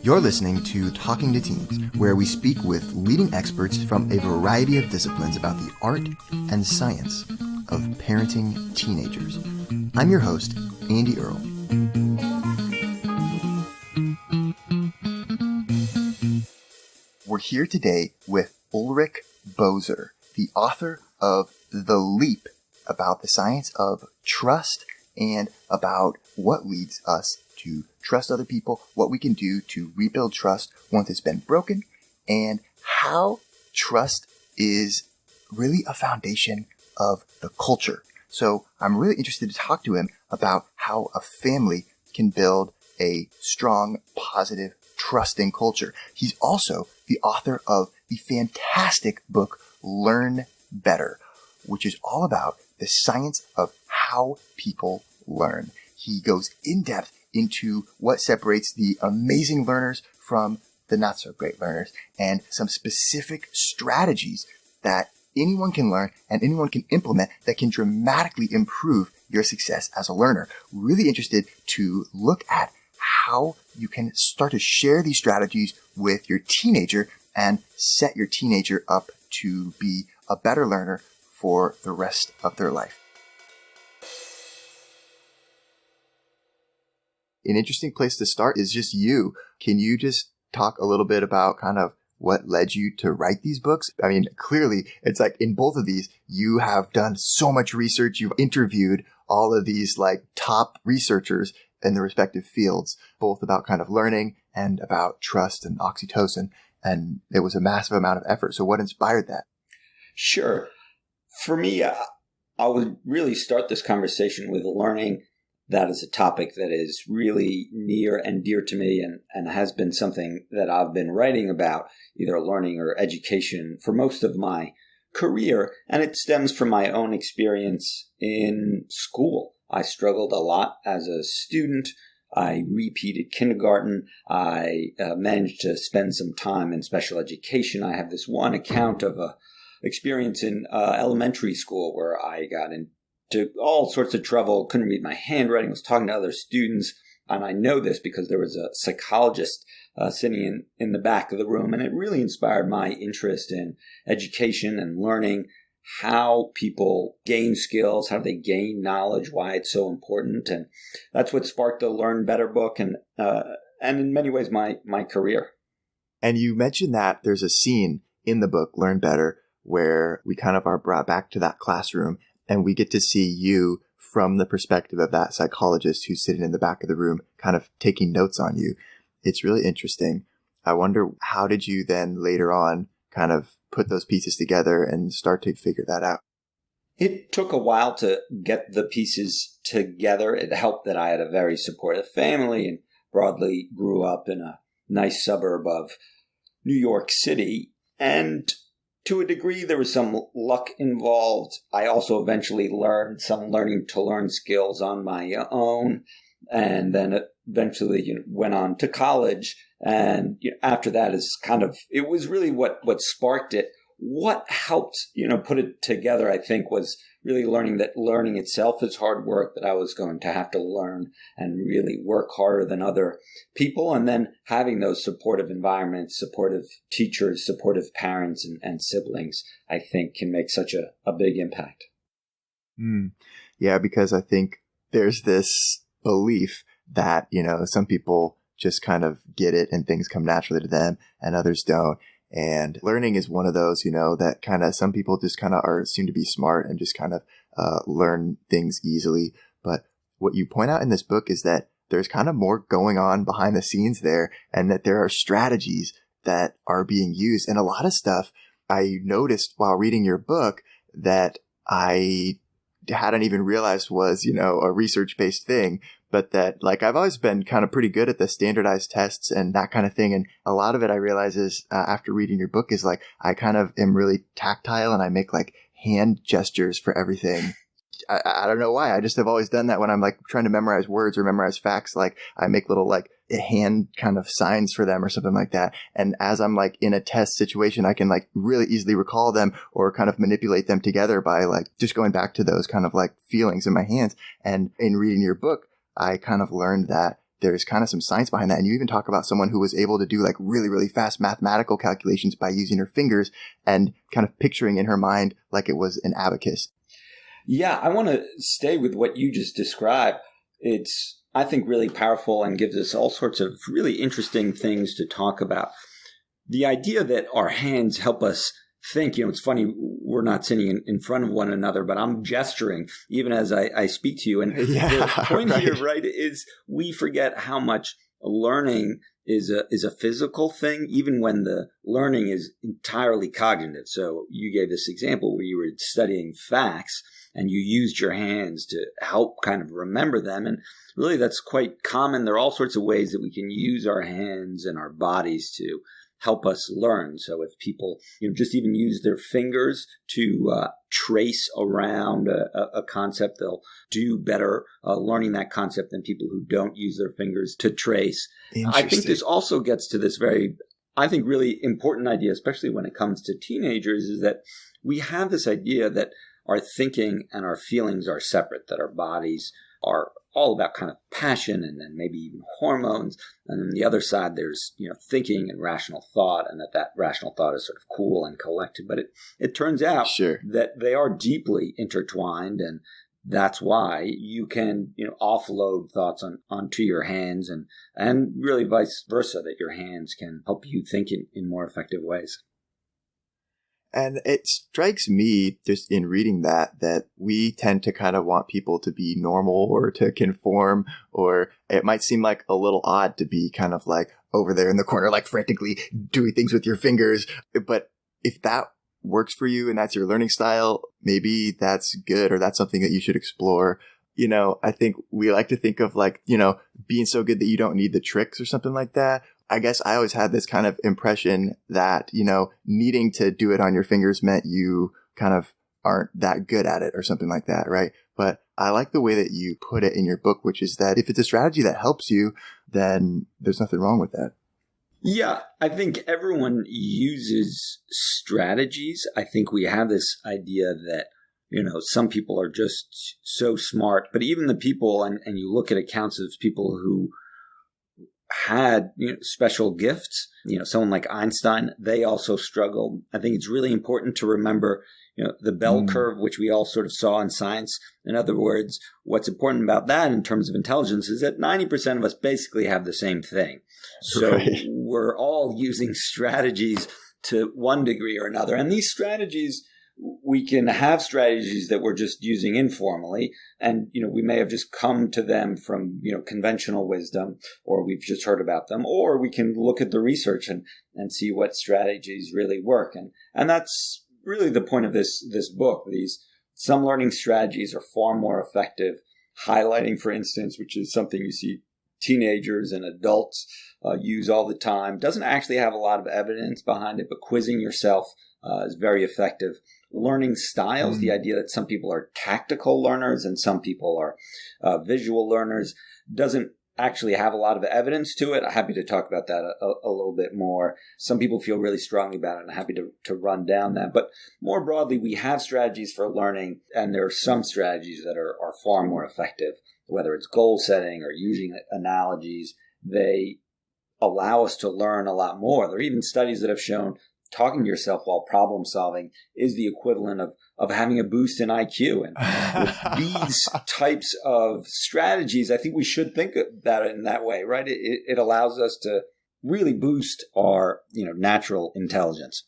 You're listening to Talking to Teens, where we speak with leading experts from a variety of disciplines about the art and science of parenting teenagers. I'm your host, Andy Earle. We're here today with Ulrich Boser, the author of The Leap, about the science of trust and about what leads us to trust other people, what we can do to rebuild trust once it's been broken, and how trust is really a foundation of the culture. So I'm really interested to talk to him about how a family can build a strong, positive, trusting culture. He's also the author of the fantastic book, Learn Better, which is all about the science of how people learn. He goes in depth into what separates the amazing learners from the not so great learners and some specific strategies that anyone can learn and anyone can implement that can dramatically improve your success as a learner. Really interested to look at how you can start to share these strategies with your teenager and set your teenager up to be a better learner for the rest of their life. An interesting place to start is just you. Can you just talk a little bit about kind of what led you to write these books? I mean, clearly, it's like in both of these, you have done so much research. You've interviewed all of these like top researchers in the respective fields, both about kind of learning and about trust and oxytocin. And it was a massive amount of effort. So what inspired that? Sure. For me, I would really start this conversation with learning. That is a topic that is really near and dear to me and has been something that I've been writing about, either learning or education, for most of my career. And it stems from my own experience in school. I struggled a lot as a student. I repeated kindergarten. I managed to spend some time in special education. I have this one account of a experience in elementary school where I got into all sorts of trouble, couldn't read my handwriting, was talking to other students. And I know this because there was a psychologist sitting in the back of the room. And it really inspired my interest in education and learning how people gain skills, how they gain knowledge, why it's so important. And that's what sparked the Learn Better book and in many ways my career. And you mentioned that there's a scene in the book, Learn Better, where we kind of are brought back to that classroom and we get to see you from the perspective of that psychologist who's sitting in the back of the room, kind of taking notes on you. It's really interesting. I wonder, how did you then later on kind of put those pieces together and start to figure that out? It took a while to get the pieces together. It helped that I had a very supportive family and broadly grew up in a nice suburb of New York City. And to a degree, there was some luck involved. I also eventually learned some learning to learn skills on my own, and then eventually went on to college. And after that is kind of, it was really what sparked it. What helped, put it together, I think, was really learning that learning itself is hard work, that I was going to have to learn and really work harder than other people. And then having those supportive environments, supportive teachers, supportive parents and siblings, I think can make such a big impact. Yeah, because I think there's this belief that, some people just kind of get it and things come naturally to them and others don't. And learning is one of those, that kind of some people just kind of seem to be smart and just kind of learn things easily. But what you point out in this book is that there's kind of more going on behind the scenes there, and that there are strategies that are being used. And a lot of stuff I noticed while reading your book that I hadn't even realized was, a research-based thing. But that, I've always been kind of pretty good at the standardized tests and that kind of thing. And a lot of it I realize is after reading your book is I kind of am really tactile and I make hand gestures for everything. I don't know why. I just have always done that when I'm trying to memorize words or memorize facts. I make little hand kind of signs for them or something like that. And as I'm in a test situation, I can really easily recall them or kind of manipulate them together by just going back to those kind of feelings in my hands. And in reading your book, I kind of learned that there's kind of some science behind that. And you even talk about someone who was able to do like really, really fast mathematical calculations by using her fingers and kind of picturing in her mind like it was an abacus. Yeah, I want to stay with what you just described. It's, I think, really powerful and gives us all sorts of really interesting things to talk about. The idea that our hands help us think, it's funny, we're not sitting in front of one another, but I'm gesturing even as I speak to you. And the point here, right, is we forget how much learning is a physical thing, even when the learning is entirely cognitive. So you gave this example where you were studying facts and you used your hands to help kind of remember them. And really, that's quite common. There are all sorts of ways that we can use our hands and our bodies to help us learn. So if people just even use their fingers to trace around a concept, they'll do better learning that concept than people who don't use their fingers to trace. I think this also gets to this very, I think, really important idea, especially when it comes to teenagers, is that we have this idea that our thinking and our feelings are separate, that our bodies are all about kind of passion and then maybe even hormones. And then the other side, there's, thinking and rational thought, and that rational thought is sort of cool and collected. But it turns out that they are deeply intertwined. And that's why you can, offload thoughts onto your hands and really vice versa, that your hands can help you think in more effective ways. And it strikes me just in reading that we tend to kind of want people to be normal or to conform, or it might seem like a little odd to be kind of like over there in the corner, like frantically doing things with your fingers. But if that works for you and that's your learning style, maybe that's good, or that's something that you should explore. I think we like to think of like, being so good that you don't need the tricks or something like that. I guess I always had this kind of impression that, needing to do it on your fingers meant you kind of aren't that good at it or something like that, right? But I like the way that you put it in your book, which is that if it's a strategy that helps you, then there's nothing wrong with that. Yeah, I think everyone uses strategies. I think we have this idea that, some people are just so smart, but even the people, and you look at accounts of people who had special gifts, someone like Einstein, they also struggled. I think it's really important to remember the bell curve, which we all sort of saw in science. In other words, what's important about that in terms of intelligence is that 90% of us basically have the same thing. So we're all using strategies to one degree or another. And these strategies, we can have strategies that we're just using informally, and we may have just come to them from conventional wisdom, or we've just heard about them, or we can look at the research and see what strategies really work, and that's really the point of this book. Some learning strategies are far more effective, highlighting, for instance, which is something you see teenagers and adults use all the time. Doesn't actually have a lot of evidence behind it, but quizzing yourself is very effective. Learning styles, the idea that some people are tactical learners and some people are visual learners, doesn't actually have a lot of evidence to it. I'm happy to talk about that a little bit more. Some people feel really strongly about it, and I'm happy to run down that. But more broadly, we have strategies for learning, and there are some strategies that are far more effective, whether it's goal setting or using analogies. They allow us to learn a lot more. There are even studies that have shown talking to yourself while problem solving is the equivalent of having a boost in IQ. And with these types of strategies, I think we should think about it in that way, right? It allows us to really boost our, natural intelligence.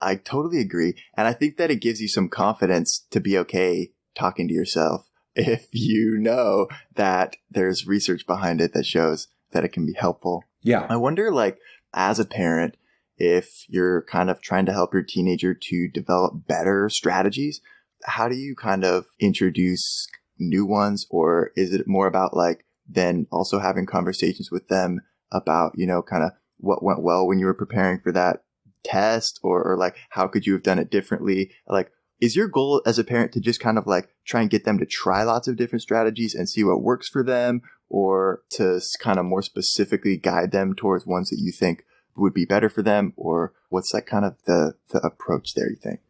I totally agree. And I think that it gives you some confidence to be okay talking to yourself if you know that there's research behind it that shows that it can be helpful. Yeah. I wonder, as a parent, if you're kind of trying to help your teenager to develop better strategies, how do you kind of introduce new ones? Or is it more about then also having conversations with them about, kind of what went well when you were preparing for that test, or how could you have done it differently? Is your goal as a parent to just kind of try and get them to try lots of different strategies and see what works for them, or to kind of more specifically guide them towards ones that you think would be better for them? Or what's kind of the approach there, you think?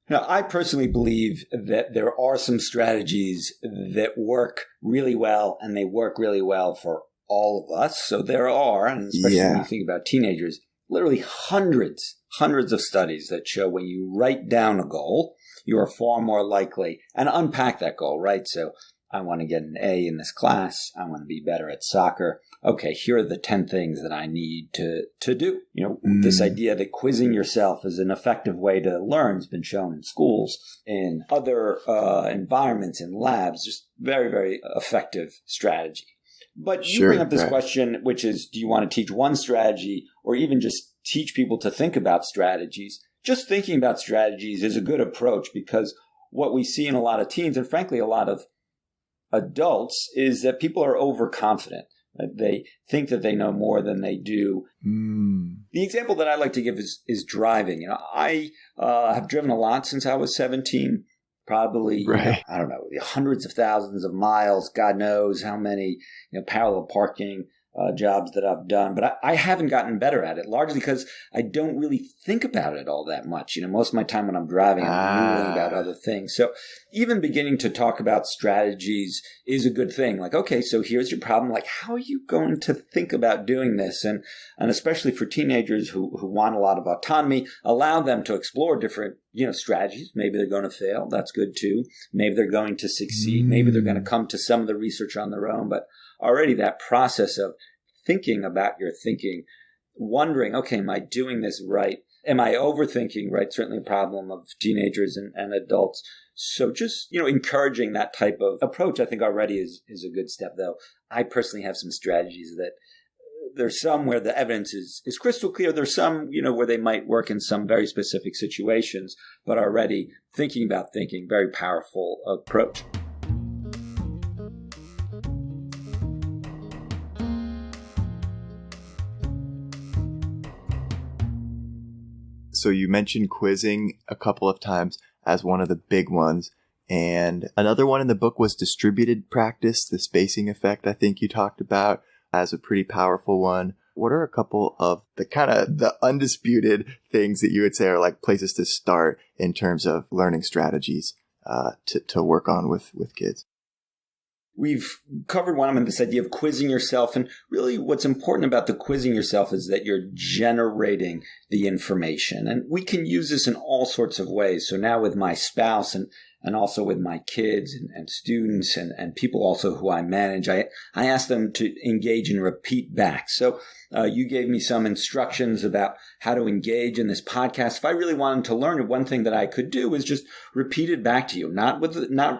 Now, I personally believe that there are some strategies that work really well, and they work really well for all of us. So there are, and especially when you think about teenagers, literally hundreds of studies that show when you write down a goal, you are far more likely, and unpack that goal, right? So I want to get an A in this class. I want to be better at soccer. Okay, here are the 10 things that I need to do. This idea that quizzing yourself is an effective way to learn has been shown in schools, in other environments, in labs, just very, very effective strategy. But you bring up this question, which is, do you want to teach one strategy or even just teach people to think about strategies? Just thinking about strategies is a good approach, because what we see in a lot of teens, and frankly a lot of adults, is that people are overconfident. They think that they know more than they do. The example that I like to give is driving. I have driven a lot since I was 17. Probably, I don't know, hundreds of thousands of miles, God knows how many, parallel parking jobs that I've done. But I haven't gotten better at it, largely because I don't really think about it all that much. Most of my time when I'm driving, I'm noodling about other things. So even beginning to talk about strategies is a good thing. Like, okay, so here's your problem. Like, how are you going to think about doing this? And especially for teenagers who want a lot of autonomy, allow them to explore different strategies. Maybe they're going to fail. That's good too. Maybe they're going to succeed. Maybe they're going to come to some of the research on their own. But already that process of thinking about your thinking, wondering, okay, am I doing this right? Am I overthinking, right? Certainly a problem of teenagers and adults. So just, encouraging that type of approach, I think already is a good step, though. I personally have some strategies that there's some where the evidence is crystal clear. There's some, where they might work in some very specific situations, but already thinking about thinking, very powerful approach. So you mentioned quizzing a couple of times as one of the big ones. And another one in the book was distributed practice, the spacing effect I think you talked about as a pretty powerful one. What are a couple of the undisputed things that you would say are like places to start in terms of learning strategies to work on with kids? We've covered one of them, this idea of quizzing yourself. And really what's important about the quizzing yourself is that you're generating the information. And we can use this in all sorts of ways. So now with my spouse and also with my kids and students and people also who I manage, I ask them to engage and repeat back. So you gave me some instructions about how to engage in this podcast. If I really wanted to learn it, one thing that I could do is just repeat it back to you, not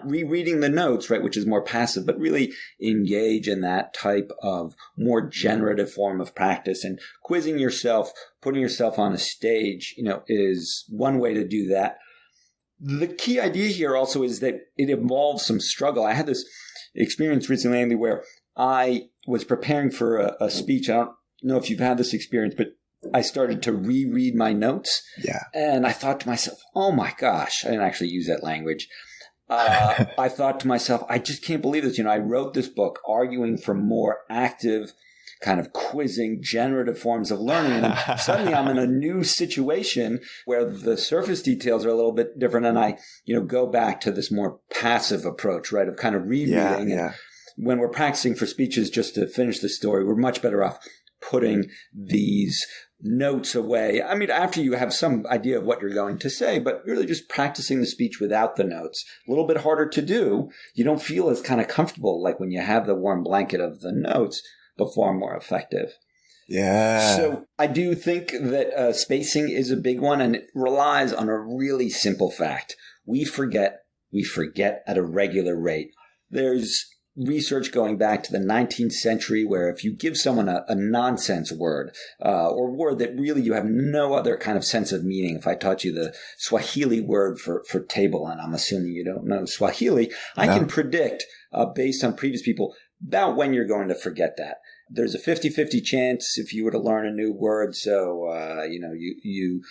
rereading the notes, right, which is more passive, but really engage in that type of more generative form of practice. And quizzing yourself, putting yourself on a stage, is one way to do that. The key idea here also is that it involves some struggle. I had this experience recently, Andy, where I was preparing for a speech. I don't know if you've had this experience, but I started to reread my notes. Yeah. And I thought to myself, oh my gosh, I didn't actually use that language. I thought to myself, I just can't believe this. I wrote this book arguing for more active kind of quizzing, generative forms of learning. And suddenly I'm in a new situation where the surface details are a little bit different. And I, go back to this more passive approach, right, of kind of rereading. Yeah. And when we're practicing for speeches, just to finish the story, we're much better off putting these notes away. I mean, after you have some idea of what you're going to say, but really just practicing the speech without the notes. A little bit harder to do. You don't feel as kind of comfortable like when you have the warm blanket of the notes, but far more effective. Yeah. So I do think that spacing is a big one, and it relies on a really simple fact. We forget at a regular rate. There's research going back to the 19th century where if you give someone a nonsense word or word that really you have no other kind of sense of meaning, if I taught you the Swahili word for table, and I'm assuming you don't know Swahili, I can predict based on previous people about when you're going to forget that. There's a 50-50 chance if you were to learn a new word. So, you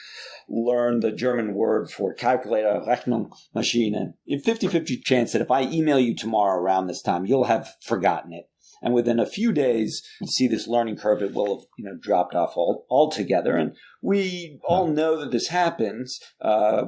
learn the German word for calculator, Rechnungsmaschine, and a 50-50 chance that if I email you tomorrow around this time, you'll have forgotten it. And within a few days, you see this learning curve, it will have, dropped off altogether. And we all know that this happens.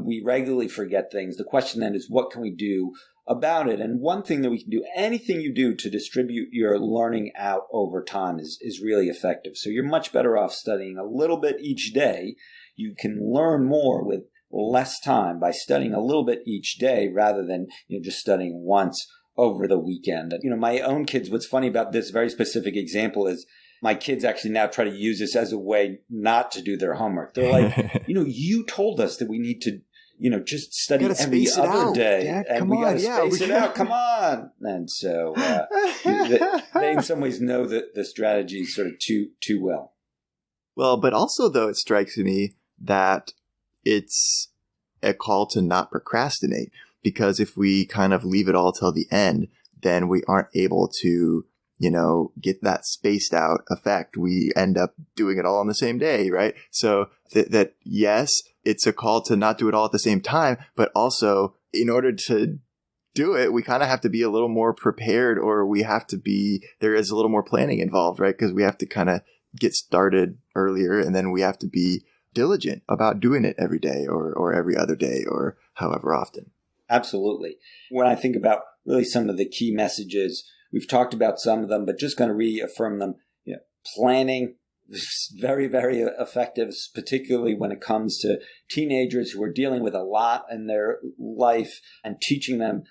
We regularly forget things. The question then is, what can we do about it. And one thing that we can do, anything you do to distribute your learning out over time is really effective. So you're much better off studying a little bit each day. You can learn more with less time by studying a little bit each day rather than just studying once over the weekend. My own kids, what's funny about this very specific example is my kids actually now try to use this as a way not to do their homework. They're like, you told us that we need to just study every other day. Dad, and we got to space it out. Come on. And so they in some ways know the strategy sort of too well. Well, but also, though, it strikes me that it's a call to not procrastinate, because if we kind of leave it all till the end, then we aren't able to, get that spaced out effect. We end up doing it all on the same day, right? So that yes, it's a call to not do it all at the same time, but also in order to do it, we kind of have to be a little more prepared, or there is a little more planning involved, right? Because we have to kind of get started earlier, and then we have to be diligent about doing it every day or every other day or however often. Absolutely. When I think about really some of the key messages, we've talked about some of them, but just going to reaffirm them. Planning is very, very effective, particularly when it comes to teenagers who are dealing with a lot in their life, and teaching them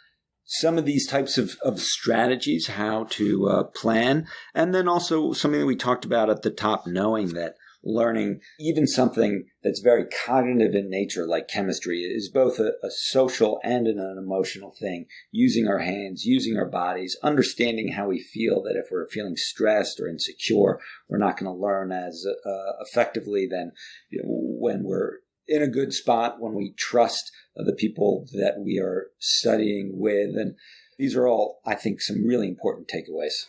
some of these types of strategies, how to plan. And then also something that we talked about at the top, knowing that learning even something that's very cognitive in nature, like chemistry, is both a social and an emotional thing. Using our hands, using our bodies, understanding how we feel, that if we're feeling stressed or insecure, we're not going to learn as effectively than when we're in a good spot, when we trust the people that we are studying with. And these are all, I think, some really important takeaways.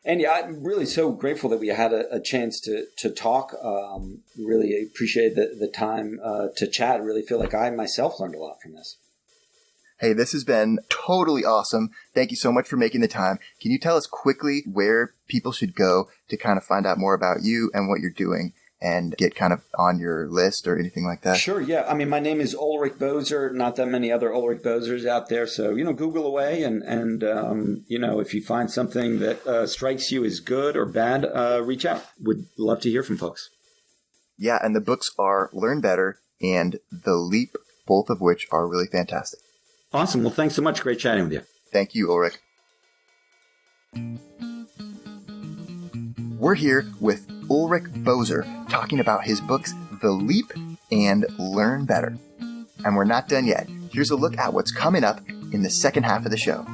And I'm really so grateful that we had a chance to talk. Really appreciate the time to chat. I really feel like I myself learned a lot from this. Hey, this has been totally awesome. Thank you so much for making the time. Can you tell us quickly where people should go to kind of find out more about you and what you're doing, and get kind of on your list or anything like that? Sure, yeah. I mean, my name is Ulrich Boser. Not that many other Ulrich Bosers out there. So, Google away and if you find something that strikes you as good or bad, reach out. Would love to hear from folks. Yeah, and the books are Learn Better and The Leap, both of which are really fantastic. Awesome. Well, thanks so much. Great chatting with you. Thank you, Ulrich. We're here with Ulrich Boser talking about his books, The Leap and Learn Better. And we're not done yet. Here's a look at what's coming up in the second half of the show.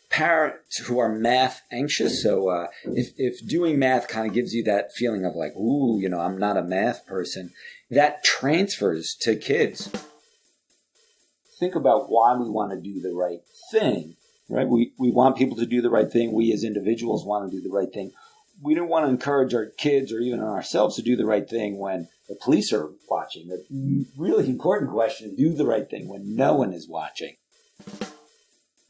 Parents who are math anxious, so if doing math kind of gives you that feeling of like, ooh, I'm not a math person, that transfers to kids. Think about why we want to do the right thing. Right? We want people to do the right thing. We as individuals want to do the right thing. We don't want to encourage our kids or even ourselves to do the right thing when the police are watching. The really important question, do the right thing when no one is watching.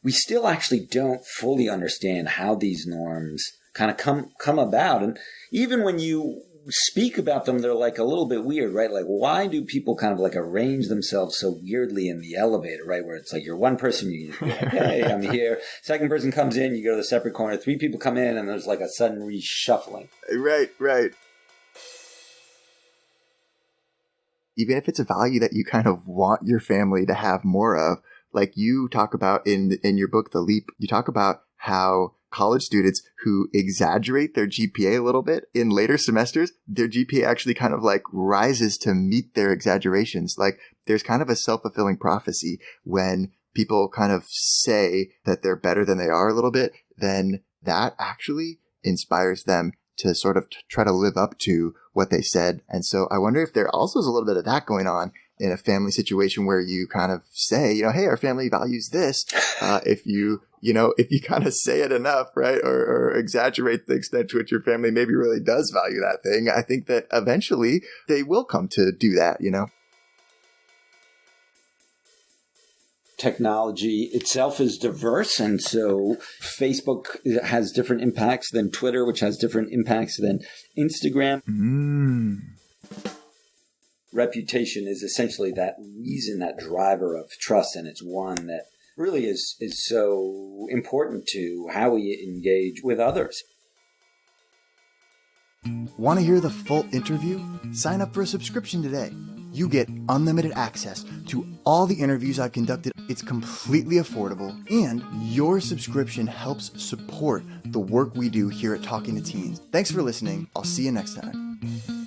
We still actually don't fully understand how these norms kind of come about. And even when you speak about them, they're like a little bit weird, right? Like, why do people kind of like arrange themselves so weirdly in the elevator, right? Where it's like you're one person, you go, okay, I'm here. Second person comes in, you go to the separate corner. Three people come in, and there's like a sudden reshuffling. Right. Even if it's a value that you kind of want your family to have more of, like you talk about in your book, The Leap, you talk about how college students who exaggerate their GPA a little bit in later semesters, their GPA actually kind of like rises to meet their exaggerations. Like there's kind of a self-fulfilling prophecy when people kind of say that they're better than they are a little bit, then that actually inspires them to sort of try to live up to what they said. And so I wonder if there also is a little bit of that going on in a family situation where you kind of say, hey, our family values this. If you kind of say it enough, right, or exaggerate the extent to which your family maybe really does value that thing, I think that eventually they will come to do that, Technology itself is diverse, and so Facebook has different impacts than Twitter, which has different impacts than Instagram. reputation is essentially that reason, that driver of trust, and it's one that really is so important to how we engage with others. Want to hear the full interview? Sign up for a subscription today. You get unlimited access to all the interviews I've conducted. It's completely affordable, and your subscription helps support the work we do here at Talking to Teens. Thanks for listening. I'll see you next time.